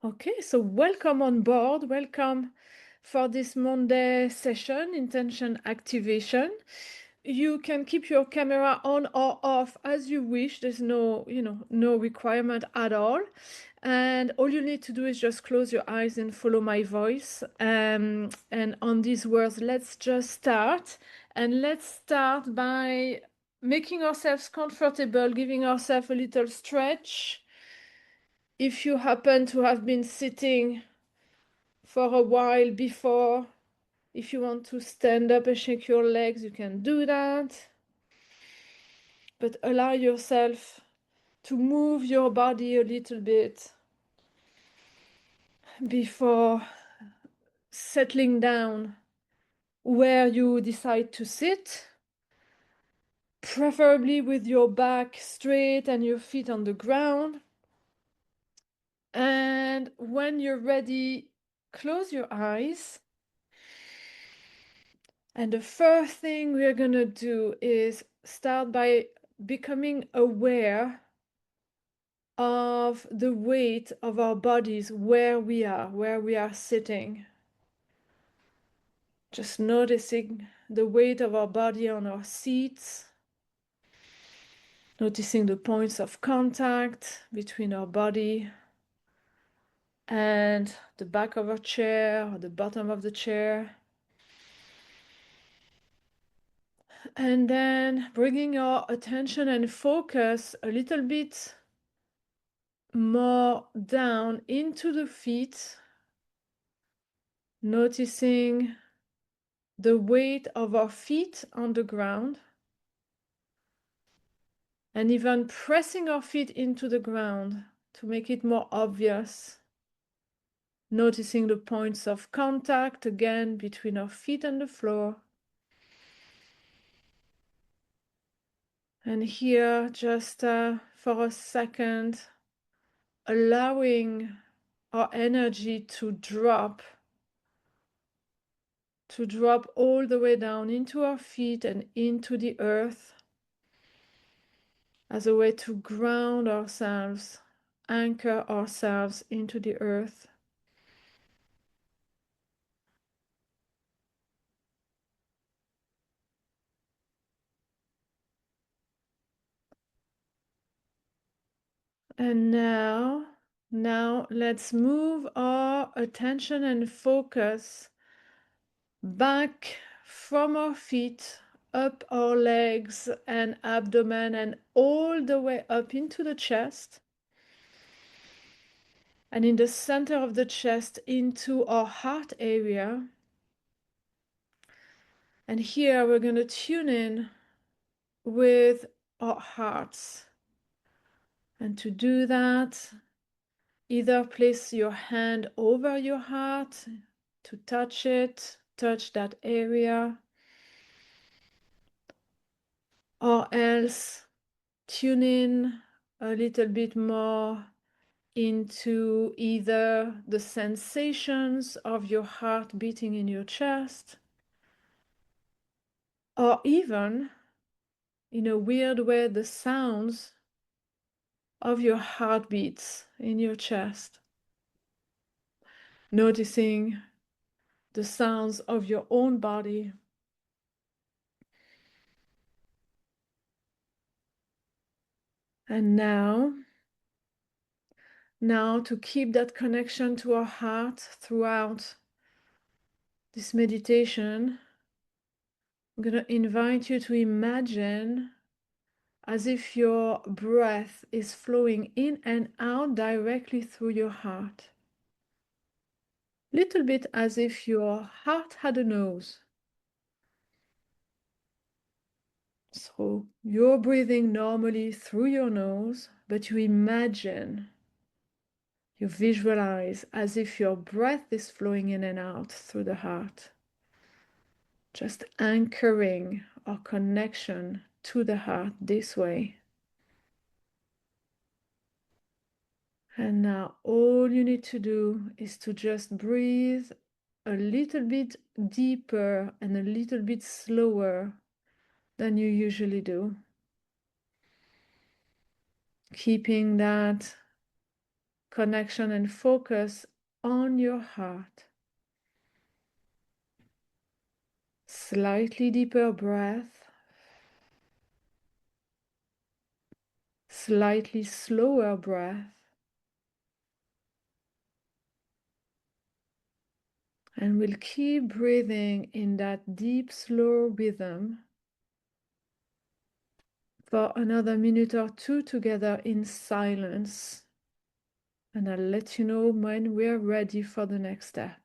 Okay, so welcome on board. Welcome for this Monday session, intention activation. You can keep your camera on or off as you wish. There's no requirement at all. And all you need to do is just close your eyes and follow my voice. And on these words, let's just start. And let's start by making ourselves comfortable, giving ourselves a little stretch. If you happen to have been sitting for a while before, if you want to stand up and shake your legs, you can do that. But allow yourself to move your body a little bit before settling down where you decide to sit, preferably with your back straight and your feet on the ground. And when you're ready, close your eyes. And the first thing we're going to do is start by becoming aware of the weight of our bodies where we are sitting. Just noticing the weight of our body on our seats, noticing the points of contact between our body and the back of our chair or the bottom of the chair. And then bringing our attention and focus a little bit more down into the feet, noticing the weight of our feet on the ground, and even pressing our feet into the ground to make it more obvious. Noticing the points of contact again between our feet and the floor. And here, just for a second, allowing our energy to drop all the way down into our feet and into the earth as a way to ground ourselves, anchor ourselves into the earth. And now let's move our attention and focus back from our feet, up our legs and abdomen, and all the way up into the chest. And in the center of the chest into our heart area. And here we're going to tune in with our hearts. And to do that, either place your hand over your heart to touch it, touch that area, or else tune in a little bit more into either the sensations of your heart beating in your chest, or even, in a weird way, the sounds of your heartbeats in your chest. Noticing the sounds of your own body. And now to keep that connection to our heart throughout this meditation, I'm going to invite you to imagine as if your breath is flowing in and out directly through your heart. Little bit as if your heart had a nose. So you're breathing normally through your nose, but you imagine, you visualize as if your breath is flowing in and out through the heart. Just anchoring our connection to the heart this way. And now all you need to do is to just breathe a little bit deeper and a little bit slower than you usually do. Keeping that connection and focus on your heart. Slightly deeper breath, slightly slower breath, and we'll keep breathing in that deep, slow rhythm for another minute or two together in silence. And I'll let you know when we're ready for the next step.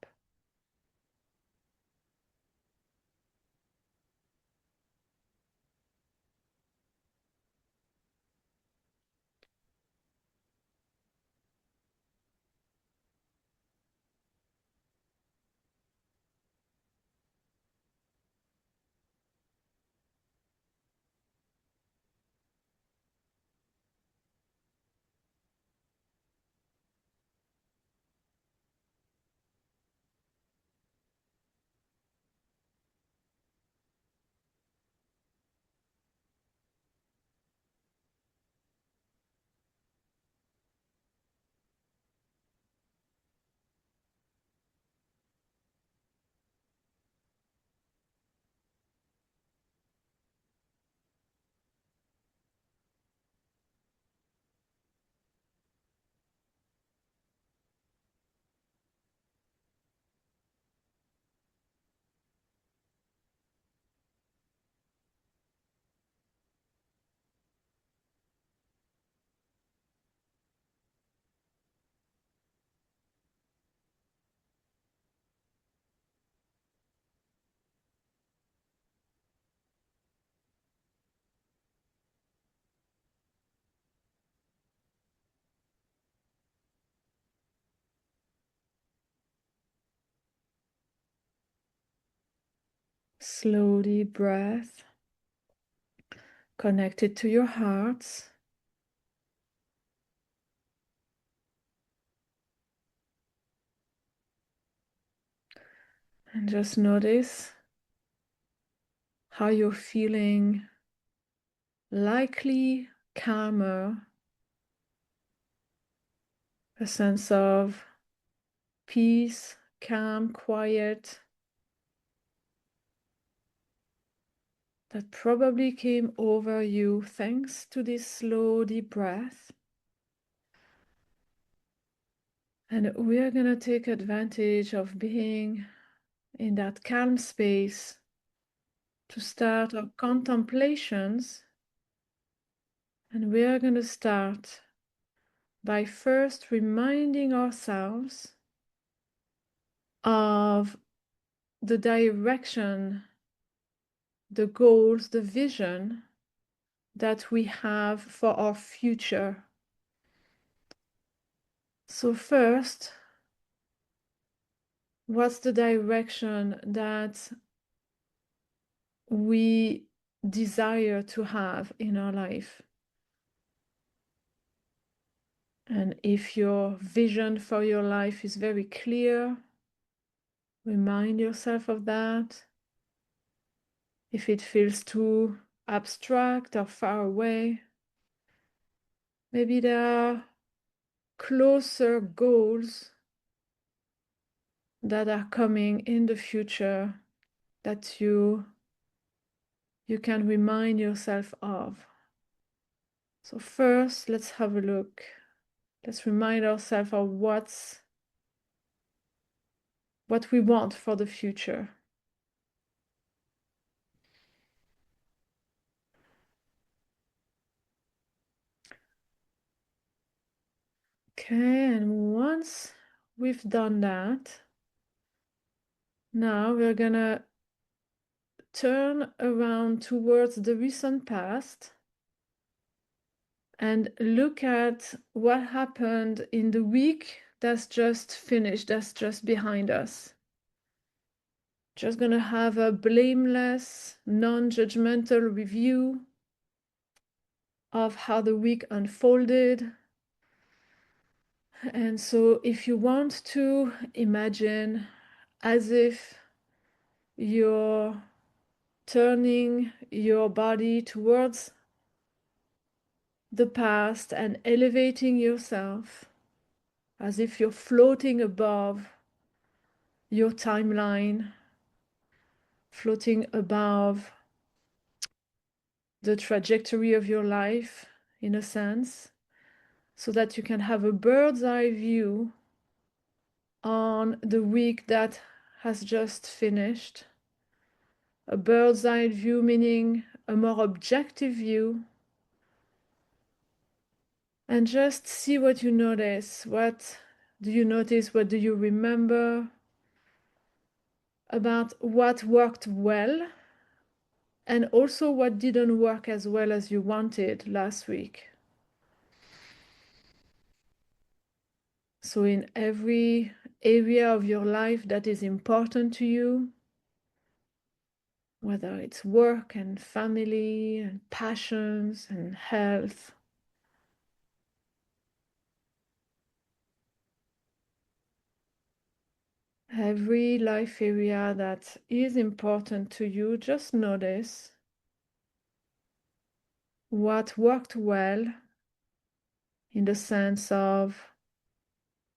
Slowly breath, connected to your heart. And just notice how you're feeling likely calmer, a sense of peace, calm, quiet that probably came over you thanks to this slow, deep breath. And we're going to take advantage of being in that calm space to start our contemplations. And we are going to start by first reminding ourselves of the direction, the goals, the vision that we have for our future. So first, what's the direction that we desire to have in our life? And if your vision for your life is very clear, remind yourself of that. If it feels too abstract or far away, maybe there are closer goals that are coming in the future that you can remind yourself of. So first, let's have a look. Let's remind ourselves of what we want for the future. Okay, and once we've done that, now we're gonna turn around towards the recent past and look at what happened in the week that's just finished, that's just behind us. Just gonna have a blameless, non-judgmental review of how the week unfolded. And so if you want to imagine as if you're turning your body towards the past and elevating yourself, as if you're floating above your timeline, floating above the trajectory of your life, in a sense, so that you can have a bird's eye view on the week that has just finished. A bird's eye view meaning a more objective view. And just see what you notice. What do you notice? What do you remember about what worked well? And also what didn't work as well as you wanted last week. So in every area of your life that is important to you, whether it's work and family and passions and health, every life area that is important to you, just notice what worked well in the sense of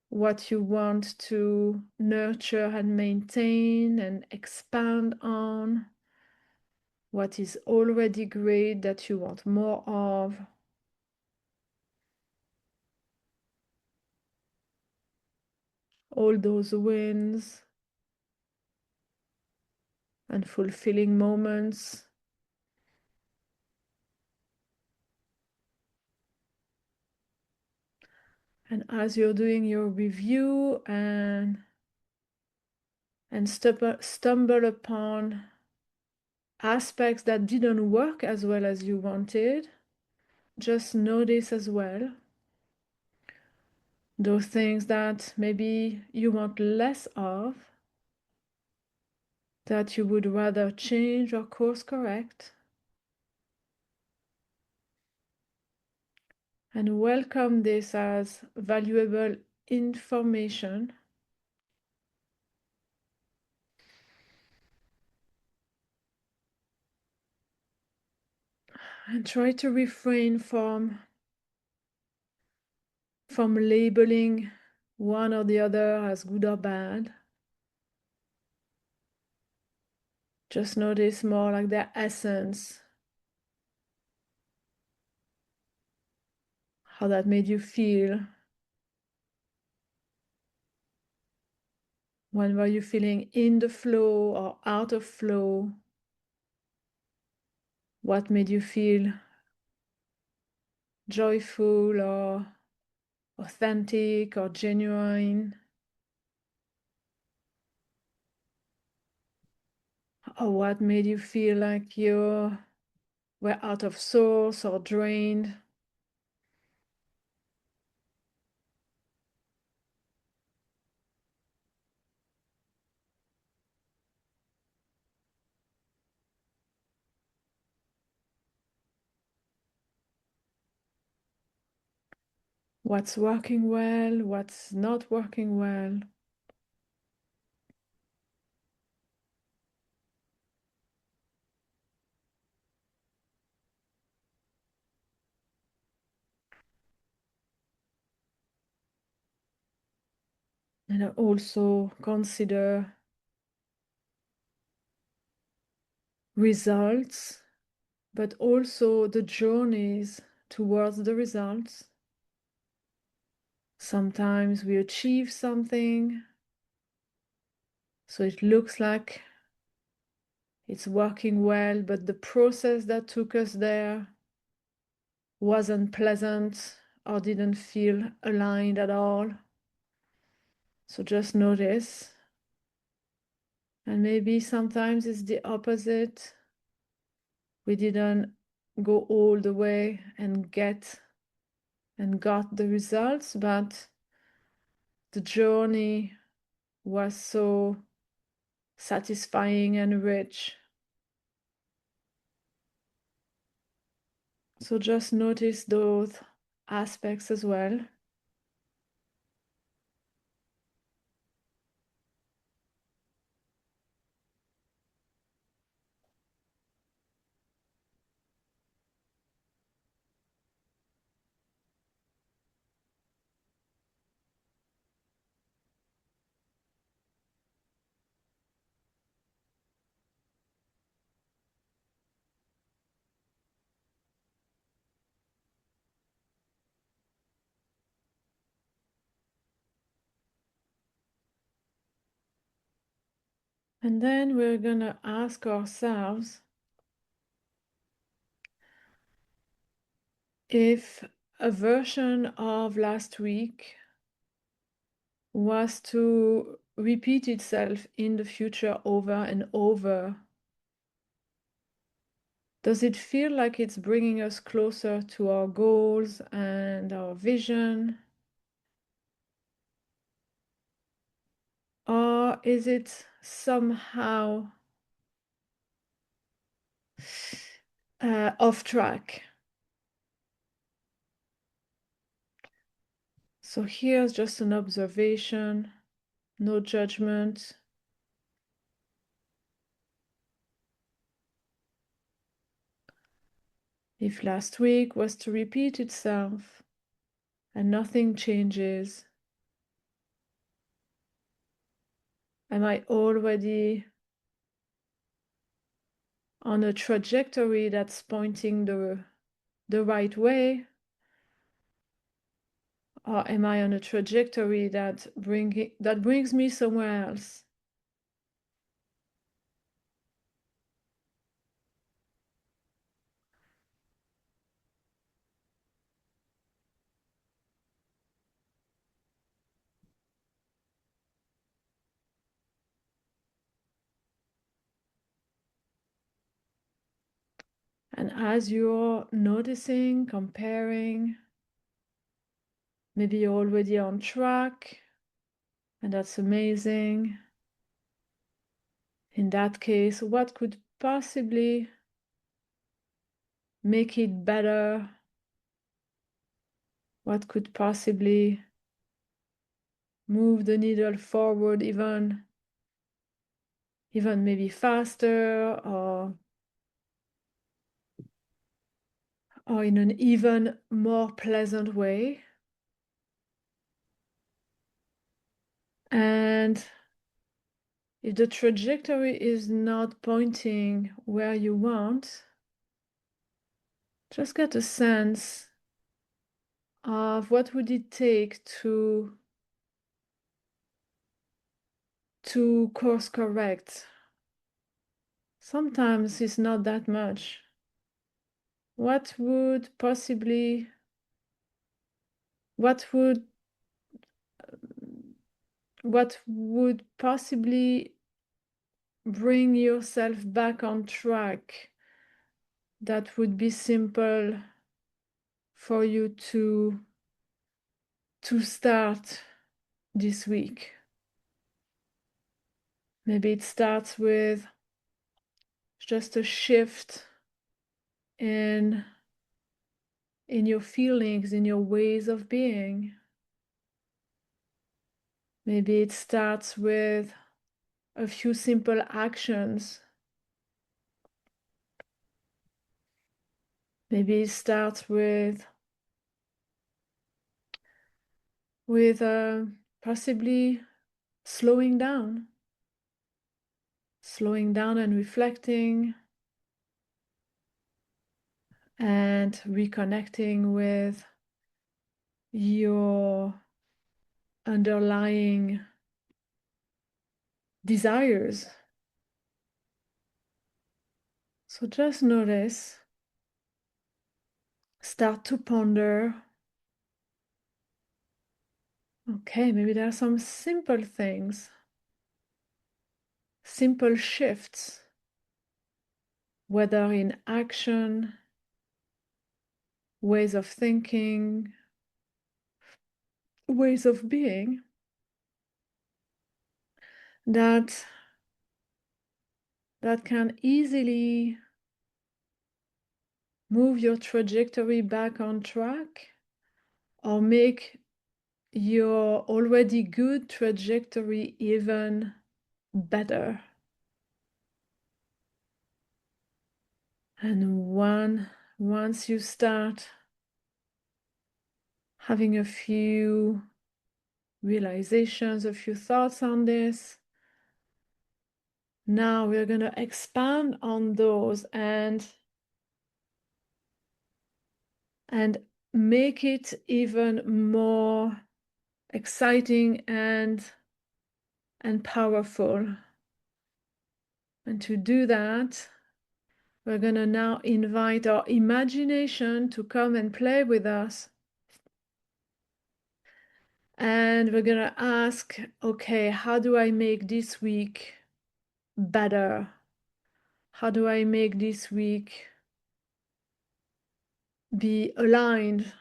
what you want to nurture and maintain and expand on, what is already great that you want more of. All those wins and fulfilling moments. And as you're doing your review and stumble upon aspects that didn't work as well as you wanted, just notice as well those things that maybe you want less of, that you would rather change or course correct. And welcome this as valuable information. And try to refrain from labeling one or the other as good or bad. Just notice more like their essence, how that made you feel. When were you feeling in the flow or out of flow? What made you feel joyful or authentic or genuine? Or what made you feel like you were out of sorts or drained? What's working well? What's not working well? And also consider results, but also the journeys towards the results. Sometimes we achieve something, so it looks like it's working well, but the process that took us there wasn't pleasant or didn't feel aligned at all. So just notice. And maybe sometimes it's the opposite. We didn't go all the way and got the results, but the journey was so satisfying and rich. So just notice those aspects as well. And then we're going to ask ourselves if a version of last week was to repeat itself in the future over and over, does it feel like it's bringing us closer to our goals and our vision? Or is it somehow off track? So here's just an observation, no judgment. If last week was to repeat itself and nothing changes, am I already on a trajectory that's pointing the right way? Or am I on a trajectory that brings me somewhere else? And as you're noticing, comparing, maybe you're already on track, and that's amazing. In that case, what could possibly make it better? What could possibly move the needle forward even maybe faster, or in an even more pleasant way? And if the trajectory is not pointing where you want, just get a sense of what would it take to course correct. Sometimes it's not that much. What would possibly what would bring yourself back on track that would be simple for you to start this week? Maybe it starts with just a shift in your feelings, in your ways of being. Maybe it starts with a few simple actions. Maybe it starts with possibly slowing down and reflecting and reconnecting with your underlying desires. So just notice, start to ponder. Okay, maybe there are some simple things, simple shifts, whether in action, ways of thinking, ways of being, that can easily move your trajectory back on track or make your already good trajectory even better. And once you start having a few realizations, a few thoughts on this, now we're going to expand on those and make it even more exciting and powerful. And to do that, we're going to now invite our imagination to come and play with us. And we're going to ask, okay, how do I make this week better? How do I make this week be aligned,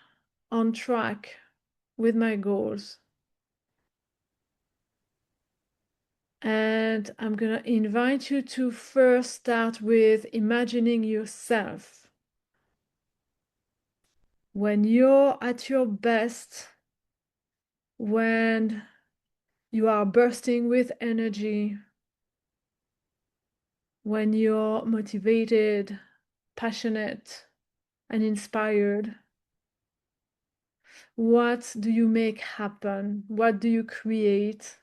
on track with my goals? And I'm going to invite you to first start with imagining yourself when you're at your best, when you are bursting with energy, when you're motivated, passionate, and inspired. What do you make happen? What do you create?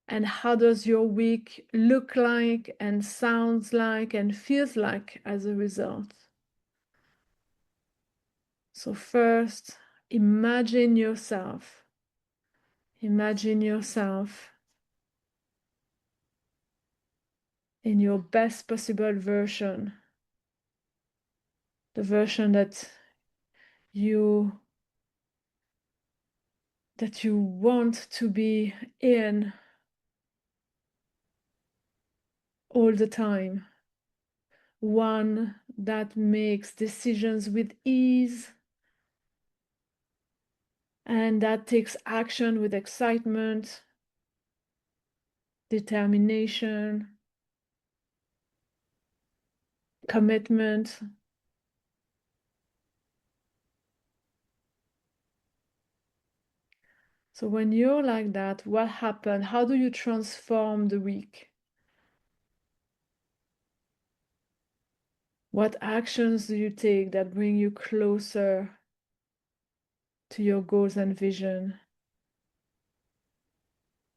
And how does your week look like and sounds like and feels like as a result? So first, imagine yourself. Imagine yourself in your best possible version. The version that you want to be in all the time. One that makes decisions with ease and that takes action with excitement, determination, commitment. So when you're like that, what happened? How do you transform the week? What actions do you take that bring you closer to your goals and vision?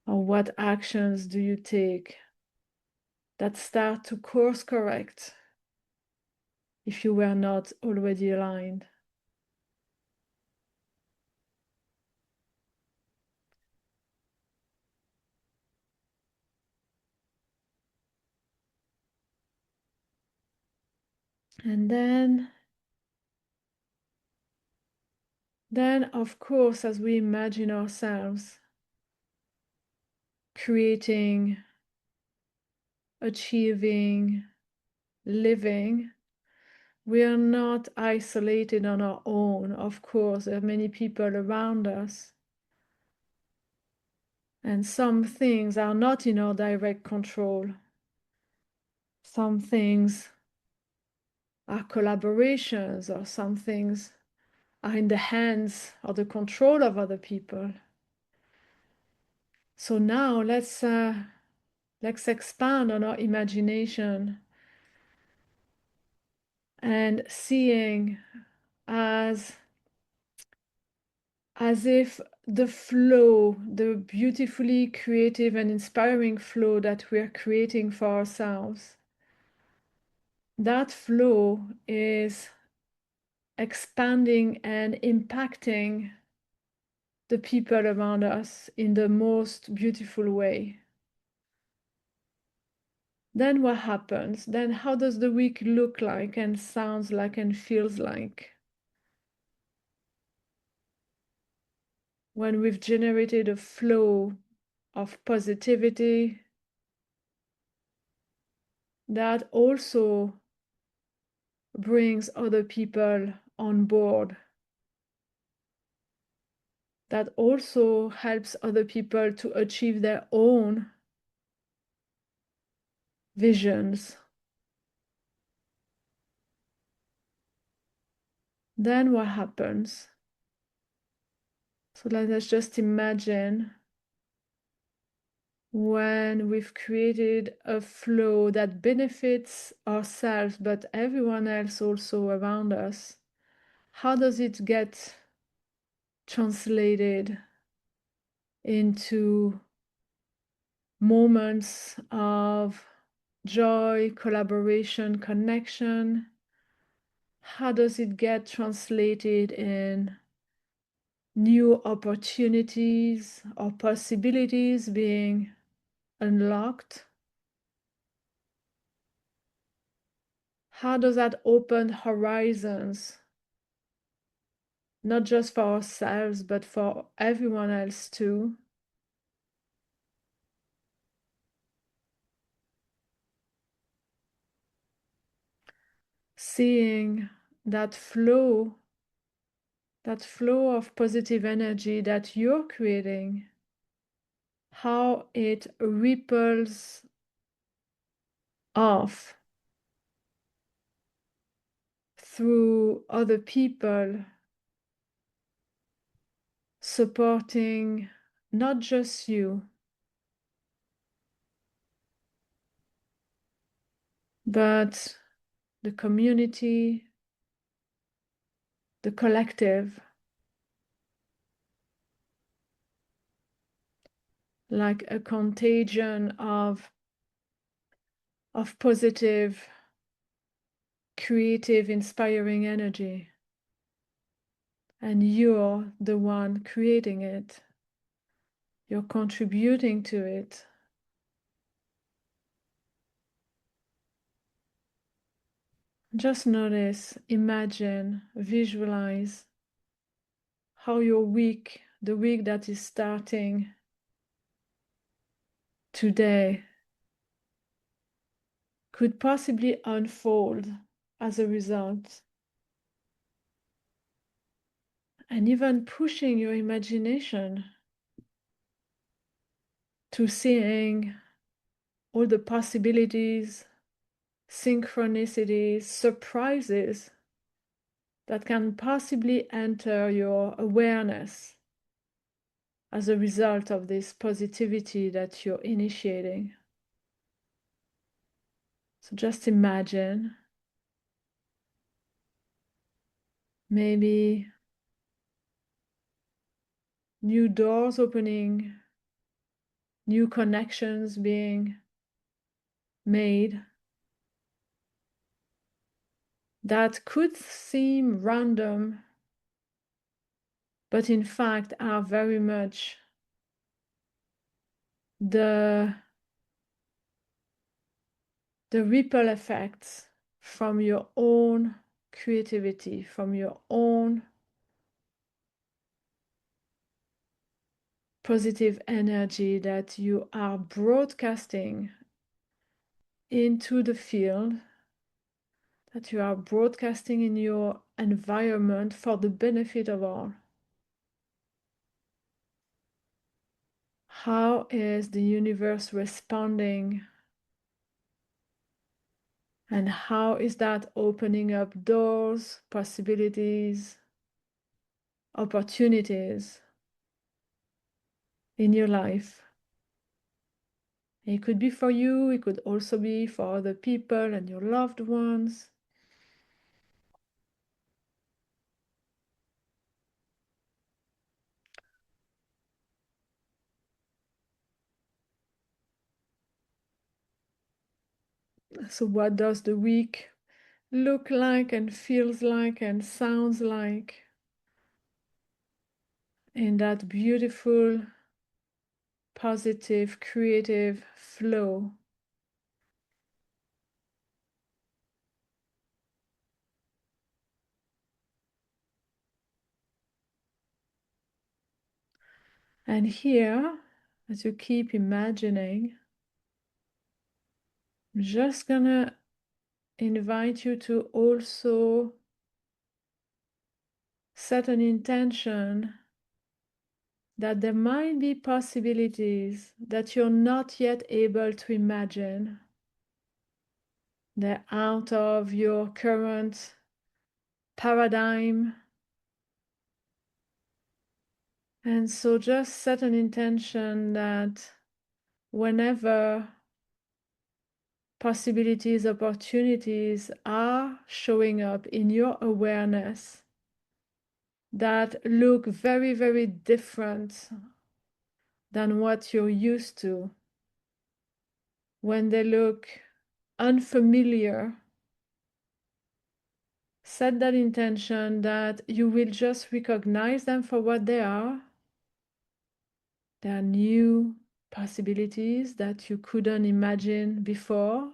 Or what actions do you take that start to course correct if you were not already aligned? And then of course, as we imagine ourselves creating, achieving, living, we are not isolated on our own. Of course, there are many people around us. And some things are not in our direct control. Some things are collaborations, or some things are in the hands or the control of other people. So now let's expand on our imagination and seeing as if the flow, the beautifully creative and inspiring flow that we are creating for ourselves, that flow is expanding and impacting the people around us in the most beautiful way. Then what happens? Then how does the week look like and sounds like and feels like? When we've generated a flow of positivity that also brings other people on board, that also helps other people to achieve their own visions. Then what happens? So let's just imagine when we've created a flow that benefits ourselves, but everyone else also around us. How does it get translated into moments of joy, collaboration, connection? How does it get translated in new opportunities or possibilities being unlocked? How does that open horizons, not just for ourselves, but for everyone else too? Seeing that flow of positive energy that you're creating, how it ripples off through other people, supporting not just you, but the community, the collective, like a contagion of positive, creative, inspiring energy. And you're the one creating it. You're contributing to it. Just notice, imagine, visualize how your week, the week that is starting today, could possibly unfold as a result. And even pushing your imagination to seeing all the possibilities, synchronicities, surprises that can possibly enter your awareness as a result of this positivity that you're initiating. So just imagine maybe new doors opening, new connections being made that could seem random, but in fact are very much the ripple effects from your own creativity, from your own positive energy that you are broadcasting into the field, that you are broadcasting in your environment for the benefit of all. How is the universe responding? And how is that opening up doors, possibilities, opportunities in your life? It could be for you, it could also be for other people and your loved ones. So what does the week look like and feels like and sounds like in that beautiful, positive, creative flow? And here, as you keep imagining, I'm just gonna invite you to also set an intention that there might be possibilities that you're not yet able to imagine. They're out of your current paradigm. And so just set an intention that whenever possibilities, opportunities are showing up in your awareness that look very, very different than what you're used to, when they look unfamiliar, set that intention that you will just recognize them for what they are. There are new possibilities that you couldn't imagine before.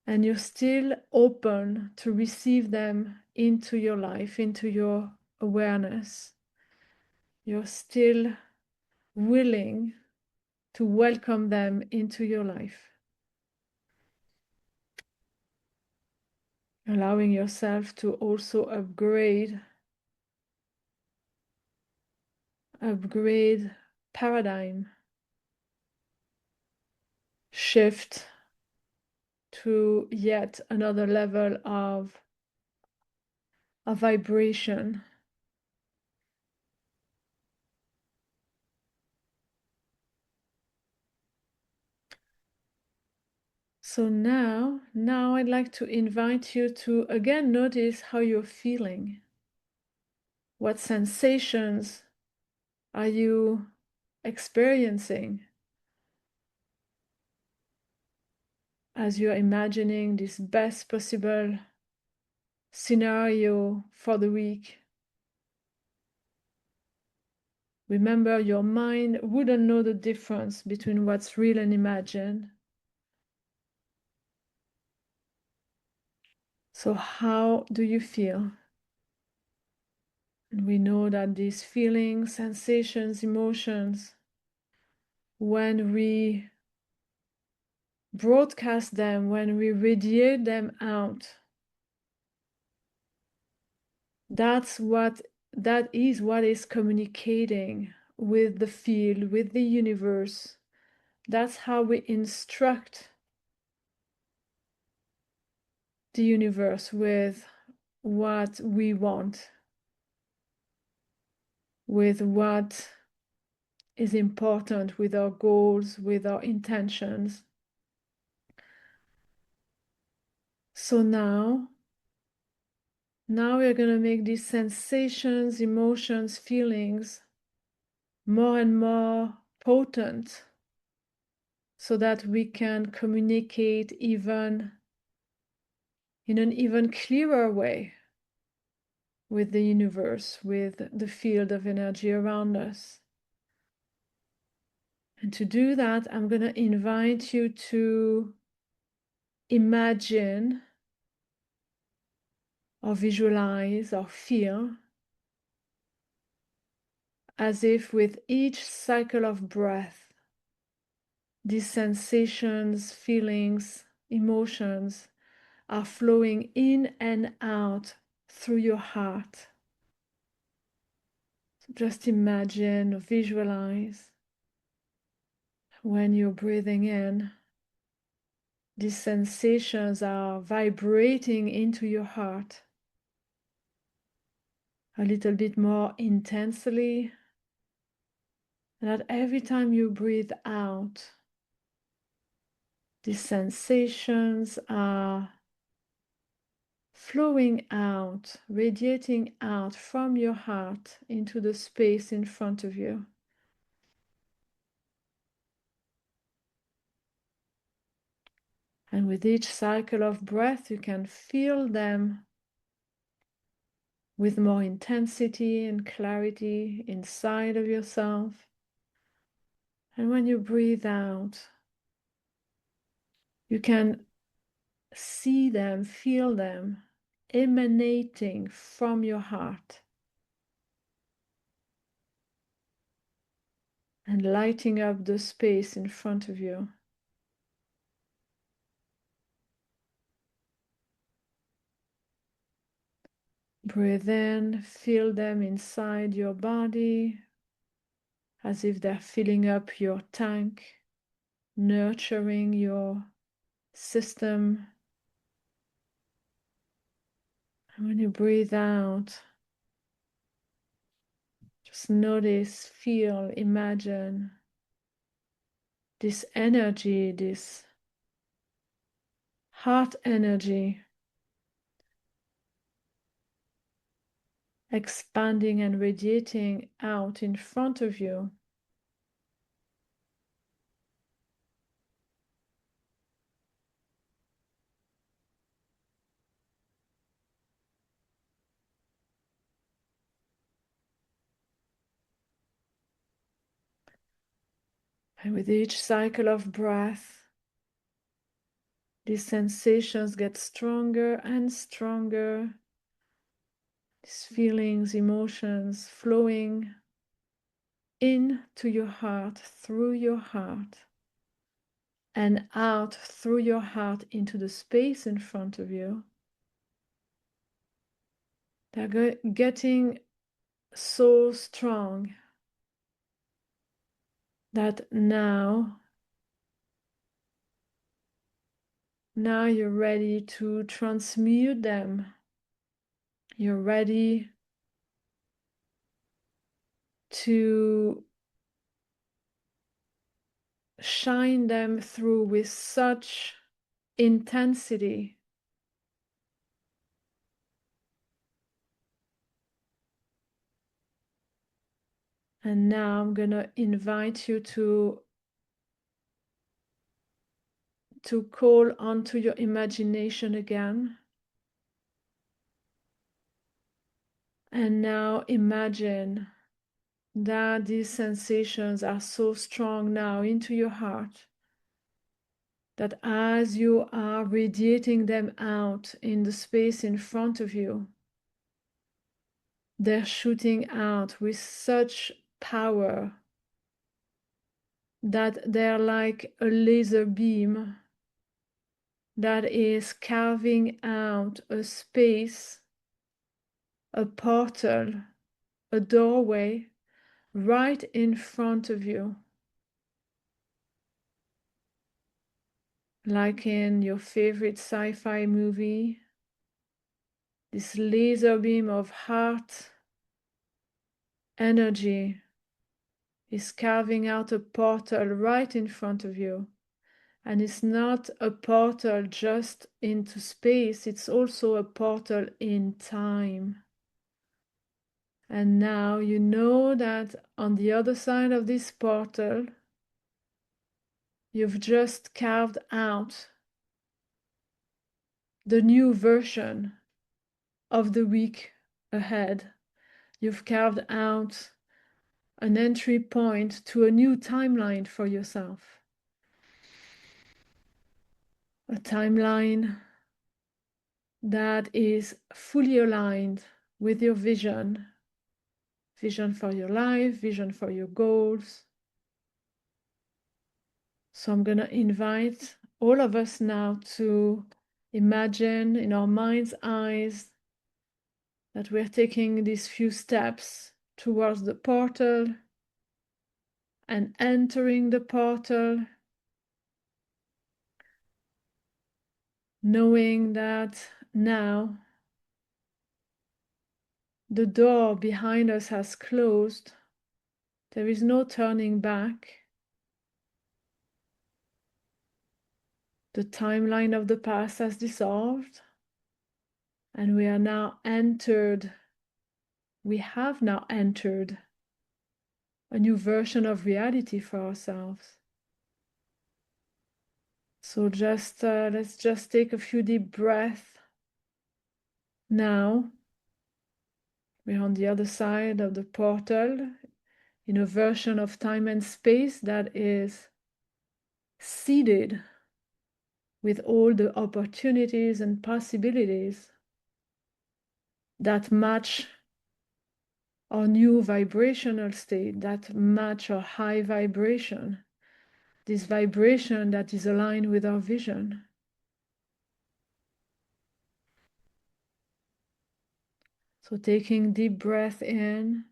and you're still open to receive them into your life, into your awareness. You're still willing to welcome them into your life. Allowing yourself to also upgrade paradigm, shift to yet another level of vibration. So now I'd like to invite you to again notice how you're feeling. What sensations are you experiencing as you're imagining this best possible scenario for the week? Remember, your mind wouldn't know the difference between what's real and imagined. So how do you feel? And we know that these feelings, sensations, emotions, when we broadcast them, when we radiate them out, that is what is communicating with the field, with the universe. That's how we instruct the universe with what we want, with what is important, with our goals, with our intentions. So now we're going to make these sensations, emotions, feelings more and more potent so that we can communicate even in an even clearer way with the universe, with the field of energy around us. And to do that, I'm going to invite you to imagine or visualize or feel as if with each cycle of breath, these sensations, feelings, emotions are flowing in and out through your heart. So just imagine or visualize when you're breathing in, these sensations are vibrating into your heart a little bit more intensely. And that every time you breathe out, these sensations are flowing out, radiating out from your heart into the space in front of you. And with each cycle of breath, you can feel them with more intensity and clarity inside of yourself. And when you breathe out, you can see them, feel them emanating from your heart and lighting up the space in front of you. Breathe in, feel them inside your body as if they're filling up your tank, nurturing your system. And when you breathe out, just notice, feel, imagine this energy, this heart energy expanding and radiating out in front of you. And with each cycle of breath, These sensations get stronger and stronger. These feelings, emotions flowing into your heart, through your heart, and out through your heart into the space in front of you. They're getting so strong that now you're ready to transmute them. You're ready to shine them through with such intensity. And now I'm going to invite you to call onto your imagination again. And now imagine that these sensations are so strong now into your heart that as you are radiating them out in the space in front of you, they're shooting out with such power that they're like a laser beam that is carving out a space, a portal, a doorway right in front of you. Like in your favorite sci-fi movie, this laser beam of heart energy is carving out a portal right in front of you. And it's not a portal just into space, it's also a portal in time. And now you know that on the other side of this portal, you've just carved out the new version of the week ahead. You've carved out an entry point to a new timeline for yourself. A timeline that is fully aligned with your vision for your life, vision for your goals. So I'm going to invite all of us now to imagine in our mind's eyes that we're taking these few steps towards the portal and entering the portal, knowing that now the door behind us has closed. There is no turning back. The timeline of the past has dissolved, and we have now entered a new version of reality for ourselves. So let's just take a few deep breaths. Now we're on the other side of the portal in a version of time and space that is seeded with all the opportunities and possibilities that match our new vibrational state, that match our high vibration, this vibration that is aligned with our vision. So taking deep breath in,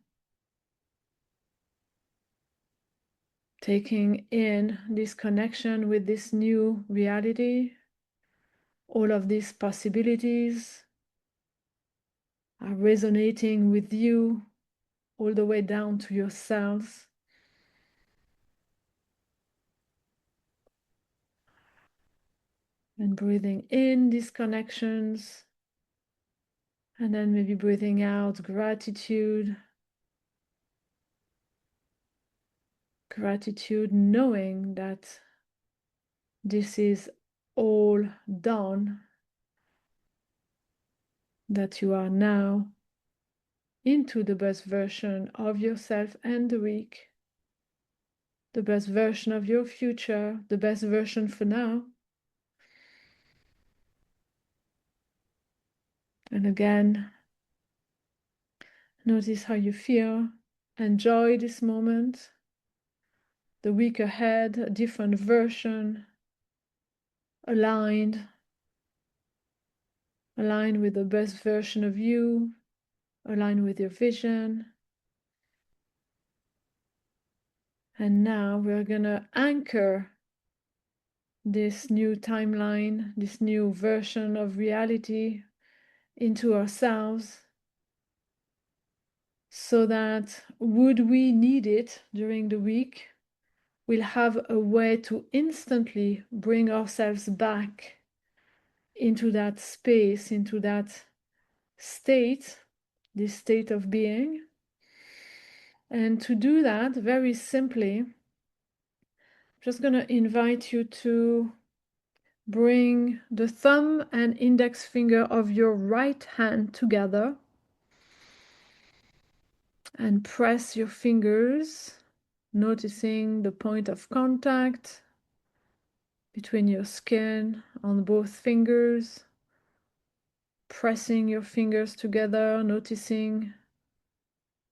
taking in this connection with this new reality, all of these possibilities are resonating with you all the way down to your cells. And breathing in these connections, and then maybe breathing out gratitude. Gratitude, knowing that this is all done, that you are now into the best version of yourself and the week, the best version of your future, the best version for now. And again, notice how you feel. Enjoy this moment. The week ahead, a different version, aligned with the best version of you, aligned with your vision. And now we're gonna anchor this new timeline, this new version of reality into ourselves, so that would we need it during the week, we'll have a way to instantly bring ourselves back into that space, into that state, this state of being. And to do that, very simply, I'm just going to invite you to bring the thumb and index finger of your right hand together and press your fingers, noticing the point of contact between your skin on both fingers, pressing your fingers together, noticing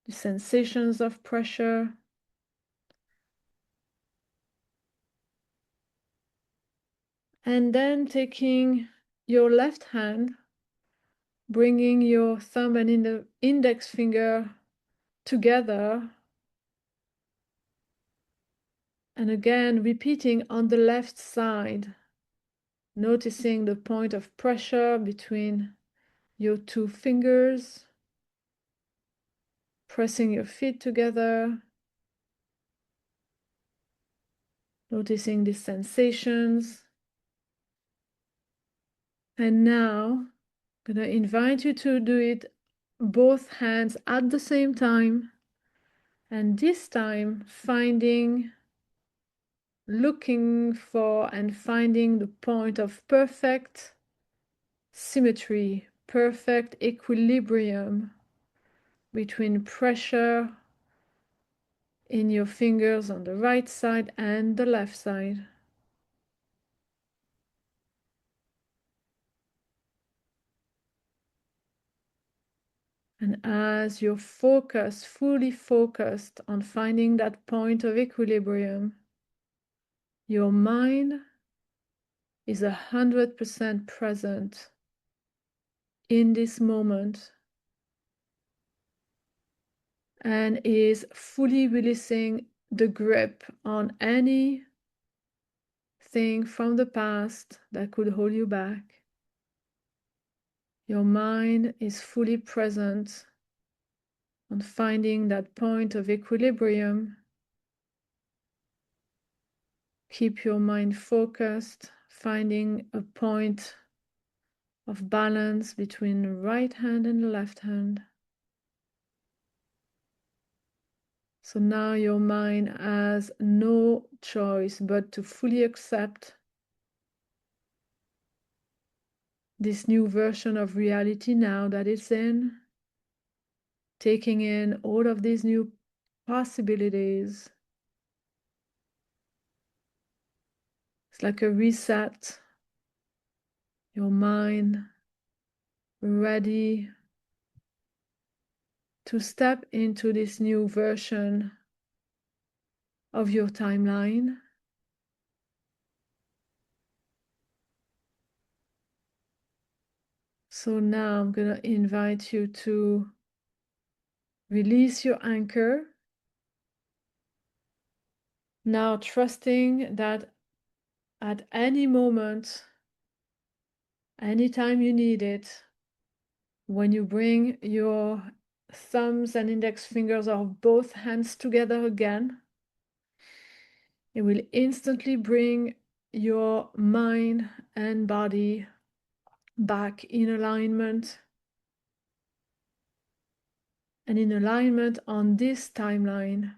the sensations of pressure. And then taking your left hand, bringing your thumb and the index finger together, and again repeating on the left side, noticing the point of pressure between your two fingers, pressing your feet together, noticing the sensations. And now I'm going to invite you to do it both hands at the same time, and this time looking for and finding the point of perfect symmetry, perfect equilibrium between pressure in your fingers on the right side and the left side. And as you're focused, fully focused on finding that point of equilibrium, your mind is 100% present in this moment and is fully releasing the grip on anything from the past that could hold you back. Your mind is fully present on finding that point of equilibrium. Keep your mind focused, finding a point of balance between the right hand and the left hand. So now your mind has no choice but to fully accept this new version of reality now that it's in, taking in all of these new possibilities. It's like a reset. Your mind ready to step into this new version of your timeline. So now I'm going to invite you to release your anchor. Now trusting that at any moment, anytime you need it, when you bring your thumbs and index fingers of both hands together again, it will instantly bring your mind and body back in alignment, and in alignment on this timeline,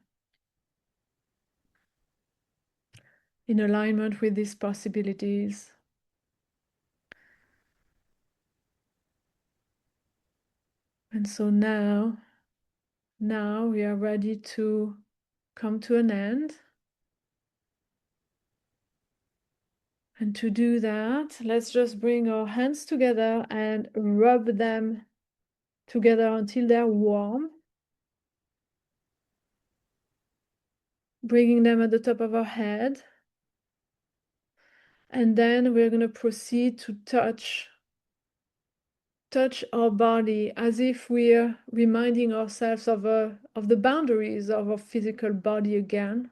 in alignment with these possibilities. And so now we are ready to come to an end. And to do that, let's just bring our hands together and rub them together until they're warm. Bringing them at the top of our head. And then we're going to proceed to touch our body as if we're reminding ourselves of the boundaries of our physical body again.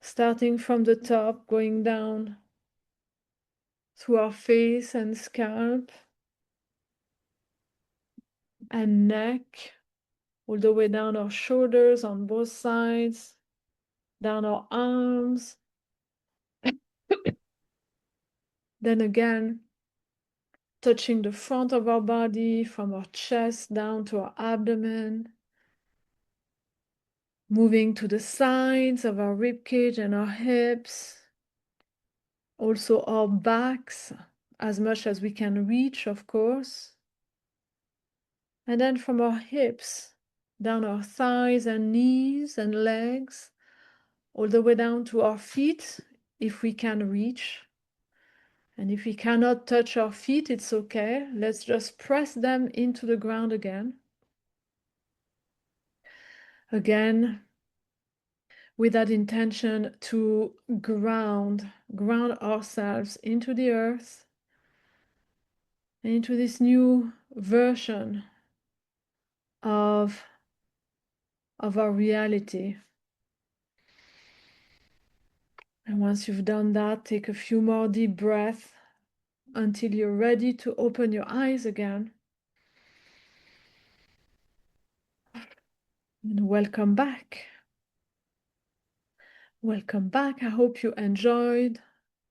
Starting from the top, going down through our face and scalp and neck, all the way down our shoulders on both sides, down our arms. Then again, touching the front of our body from our chest down to our abdomen, moving to the sides of our rib cage and our hips, also our backs, as much as we can reach, of course. And then from our hips, down our thighs and knees and legs, all the way down to our feet, if we can reach. And if we cannot touch our feet, it's okay. Let's just press them into the ground again. Again, with that intention to ground ourselves into the earth, and into this new version of our reality. And once you've done that, take a few more deep breaths until you're ready to open your eyes again. And welcome back. Welcome back. I hope you enjoyed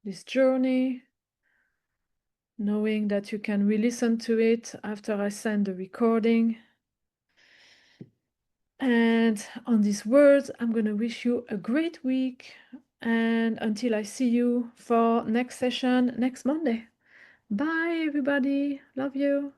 this journey, knowing that you can re-listen to it after I send the recording. And on these words, I'm going to wish you a great week. And until I see you for next session next Monday. Bye, everybody. Love you.